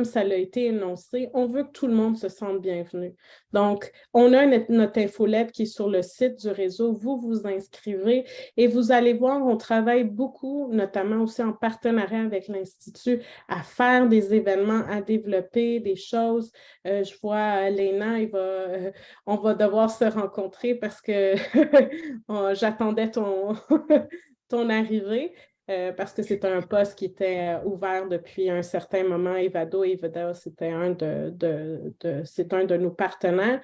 ça l'a été énoncé, on veut que tout le monde se sente bienvenu. Donc, on a notre infolette qui est sur le site du réseau. Vous vous inscrivez et vous allez voir, on travaille beaucoup, notamment aussi en partenariat avec l'Institut, à faire des événements, à développer des choses. Je vois Léna, on va devoir se rencontrer parce que j'attendais ton arrivée. Parce que c'est un poste qui était ouvert depuis un certain moment. Evado, c'était un de nos partenaires.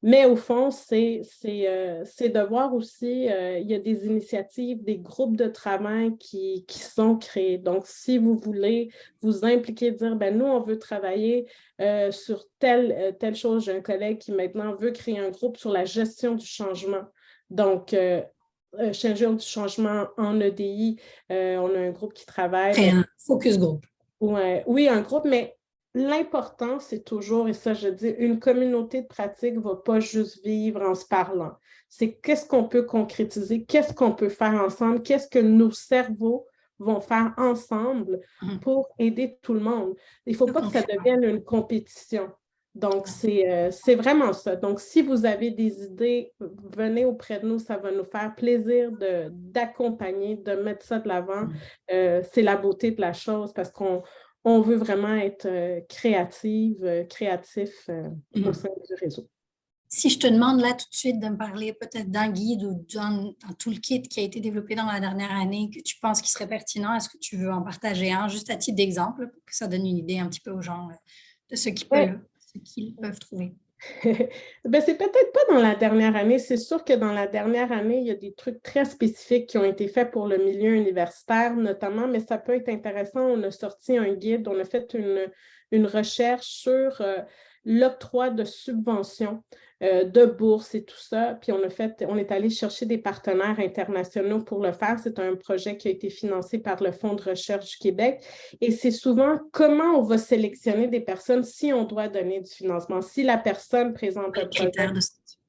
Mais au fond, c'est de voir aussi, il y a des initiatives, des groupes de travail qui sont créés. Donc, si vous voulez vous impliquer, dire, nous, on veut travailler sur telle chose. J'ai un collègue qui maintenant veut créer un groupe sur la gestion du changement. Donc, gestion du changement en EDI, on a un groupe qui travaille. C'est un focus group. Ouais, oui, un groupe, mais l'important, c'est toujours, et ça je dis, une communauté de pratique ne va pas juste vivre en se parlant. C'est qu'est-ce qu'on peut concrétiser, qu'est-ce qu'on peut faire ensemble, qu'est-ce que nos cerveaux vont faire ensemble pour aider tout le monde. Il ne faut pas que ça devienne une compétition. Donc, c'est vraiment ça. Donc, si vous avez des idées, venez auprès de nous. Ça va nous faire plaisir d'accompagner, de mettre ça de l'avant. C'est la beauté de la chose parce qu'on veut vraiment être créatif au sein du réseau. Si je te demande là tout de suite de me parler peut-être d'un guide ou d'un toolkit qui a été développé dans la dernière année que tu penses qui serait pertinent, est-ce que tu veux en partager un, juste à titre d'exemple, pour que ça donne une idée un petit peu aux gens de ce qu'ils peuvent trouver? C'est peut-être pas dans la dernière année. C'est sûr que dans la dernière année, il y a des trucs très spécifiques qui ont été faits pour le milieu universitaire notamment, mais ça peut être intéressant. On a sorti un guide, on a fait une recherche sur l'octroi de subventions, de bourses et tout ça. Puis on est allé chercher des partenaires internationaux pour le faire. C'est un projet qui a été financé par le Fonds de recherche du Québec. Et c'est souvent comment on va sélectionner des personnes si on doit donner du financement. Si la personne présente un projet,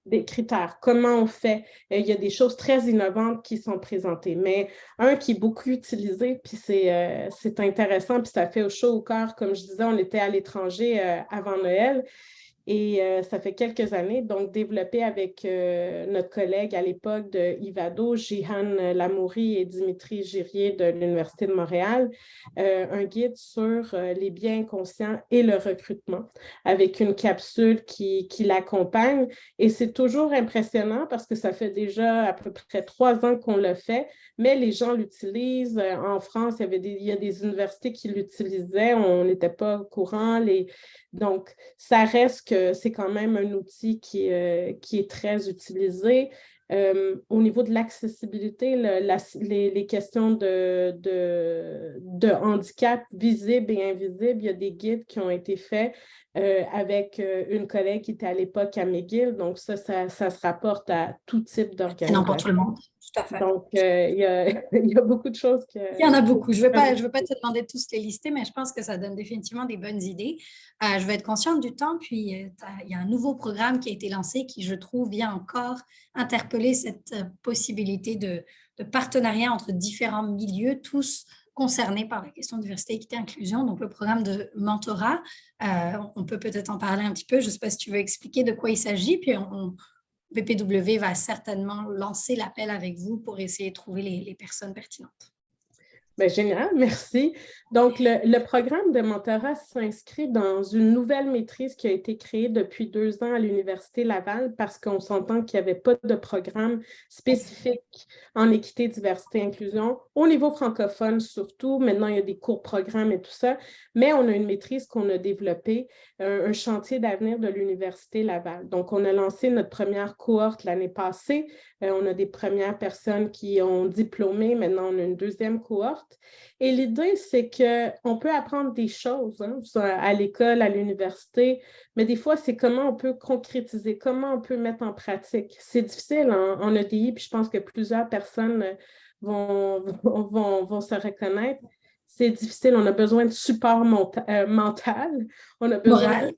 des critères, comment on fait? Il y a des choses très innovantes qui sont présentées. Mais un qui est beaucoup utilisé, puis c'est intéressant, puis ça fait chaud au cœur. Comme je disais, on était à l'étranger avant Noël. Et ça fait quelques années, donc développé avec notre collègue à l'époque de Ivado, Jihan Lamouri et Dimitri Girier de l'Université de Montréal, un guide sur les biais inconscients et le recrutement, avec une capsule qui l'accompagne. Et c'est toujours impressionnant parce que ça fait déjà à peu près 3 ans qu'on le fait, mais les gens l'utilisent. En France, il y a des universités qui l'utilisaient, on n'était pas au courant. Donc, ça reste que c'est quand même un outil qui est très utilisé. Au niveau de l'accessibilité, les questions de handicap visible et invisible, il y a des guides qui ont été faits avec une collègue qui était à l'époque à McGill. Donc, ça se rapporte à tout type d'organisation. Non, pour tout le monde, tout à fait. Donc, il y a beaucoup de choses que... Il y en a beaucoup. Je ne veux pas te demander de tous les lister, mais je pense que ça donne définitivement des bonnes idées. Je vais être consciente du temps, puis il y a un nouveau programme qui a été lancé qui, je trouve, vient encore interpeller cette possibilité de partenariat entre différents milieux, tous concernés par la question de diversité, équité, inclusion. Donc, le programme de mentorat, on peut peut-être en parler un petit peu. Je ne sais pas si tu veux expliquer de quoi il s'agit, puis BPW va certainement lancer l'appel avec vous pour essayer de trouver les personnes pertinentes. Bien, génial, merci. Donc, le programme de mentorat s'inscrit dans une nouvelle maîtrise qui a été créée depuis 2 ans à l'Université Laval parce qu'on s'entend qu'il n'y avait pas de programme spécifique en équité, diversité, inclusion, au niveau francophone surtout. Maintenant, il y a des cours programmes et tout ça, mais on a une maîtrise qu'on a développée, un chantier d'avenir de l'Université Laval. Donc, on a lancé notre première cohorte l'année passée. On a des premières personnes qui ont diplômé. Maintenant, on a une deuxième cohorte. Et l'idée, c'est qu'on peut apprendre des choses à l'école, à l'université, mais des fois, c'est comment on peut concrétiser, comment on peut mettre en pratique. C'est difficile en EDI, puis je pense que plusieurs personnes vont se reconnaître. C'est difficile, on a besoin de support mental, on a besoin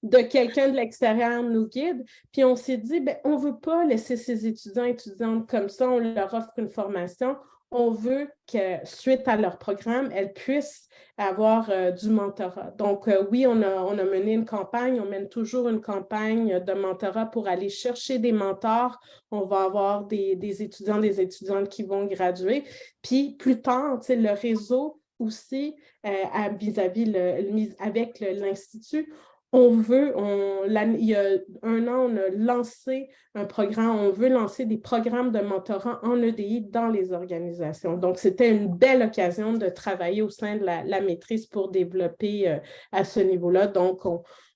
de quelqu'un de l'extérieur nous guide. Puis on s'est dit, ben, on ne veut pas laisser ces étudiants et étudiantes comme ça, on leur offre une formation. On veut que, suite à leur programme, elles puissent avoir du mentorat. Donc, oui, on a mené une campagne, on mène toujours une campagne de mentorat pour aller chercher des mentors. On va avoir des étudiants, des étudiantes qui vont graduer. Puis, plus tard, le réseau aussi, vis-à-vis avec l'Institut, il y a 1 an, on a lancé un programme, on veut lancer des programmes de mentorat en EDI dans les organisations. Donc, c'était une belle occasion de travailler au sein de la maîtrise pour développer à ce niveau-là. Donc,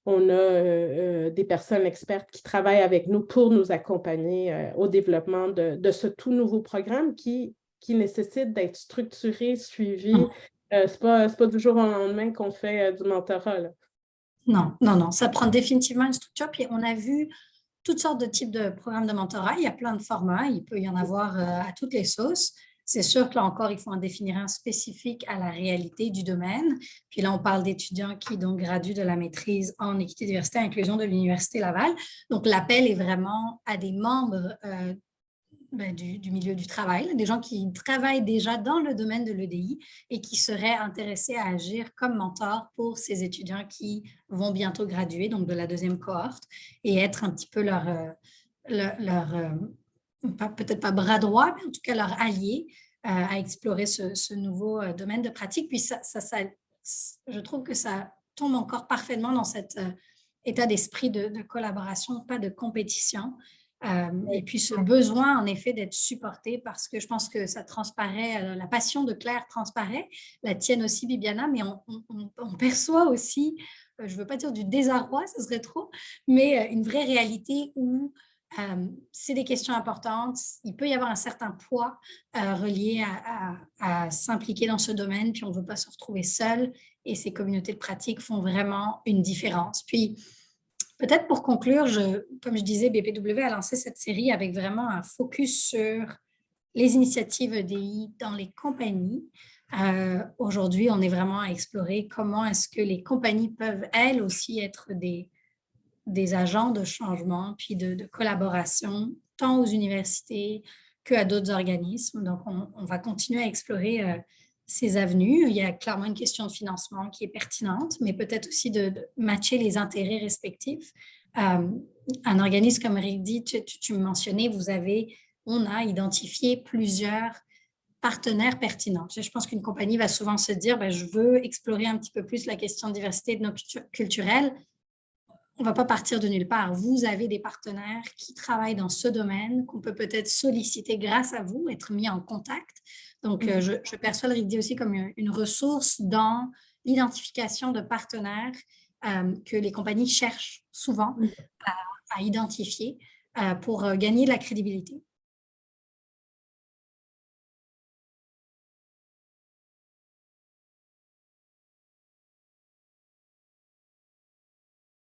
on a des personnes expertes qui travaillent avec nous pour nous accompagner au développement de ce tout nouveau programme qui nécessite d'être structuré, suivi. C'est pas du jour au lendemain qu'on fait du mentorat, là. Non, ça prend définitivement une structure. Puis on a vu toutes sortes de types de programmes de mentorat. Il y a plein de formats, il peut y en avoir à toutes les sauces. C'est sûr que là encore, il faut en définir un spécifique à la réalité du domaine. Puis là, on parle d'étudiants qui donc graduent de la maîtrise en équité, diversité et inclusion de l'Université Laval. Donc l'appel est vraiment à des membres du milieu du travail, des gens qui travaillent déjà dans le domaine de l'EDI et qui seraient intéressés à agir comme mentor pour ces étudiants qui vont bientôt graduer, donc de la deuxième cohorte, et être un petit peu peut-être pas bras droit, mais en tout cas leur allié à explorer ce nouveau domaine de pratique. Puis je trouve que ça tombe encore parfaitement dans cet état d'esprit de collaboration, pas de compétition. Et puis ce besoin, en effet, d'être supporté parce que je pense que ça transparaît, la passion de Claire transparaît, la tienne aussi, Bibiana, mais on perçoit aussi, je ne veux pas dire du désarroi, ce serait trop, mais une vraie réalité où c'est des questions importantes, il peut y avoir un certain poids relié à s'impliquer dans ce domaine, puis on ne veut pas se retrouver seul et ces communautés de pratique font vraiment une différence. Puis, peut-être pour conclure, comme je disais, BPW a lancé cette série avec vraiment un focus sur les initiatives EDI dans les compagnies. Aujourd'hui, on est vraiment à explorer comment est-ce que les compagnies peuvent, elles aussi, être des agents de changement puis de collaboration, tant aux universités qu'à d'autres organismes. Donc, on va continuer à explorer ces avenues. Il y a clairement une question de financement qui est pertinente, mais peut-être aussi de matcher les intérêts respectifs. Un organisme comme EDI, tu me mentionnais, on a identifié plusieurs partenaires pertinents. Je pense qu'une compagnie va souvent se dire, je veux explorer un petit peu plus la question de diversité culturelle. On ne va pas partir de nulle part. Vous avez des partenaires qui travaillent dans ce domaine, qu'on peut peut-être solliciter grâce à vous, être mis en contact. Donc, je perçois le EDI aussi comme une ressource dans l'identification de partenaires que les compagnies cherchent souvent à identifier pour gagner de la crédibilité.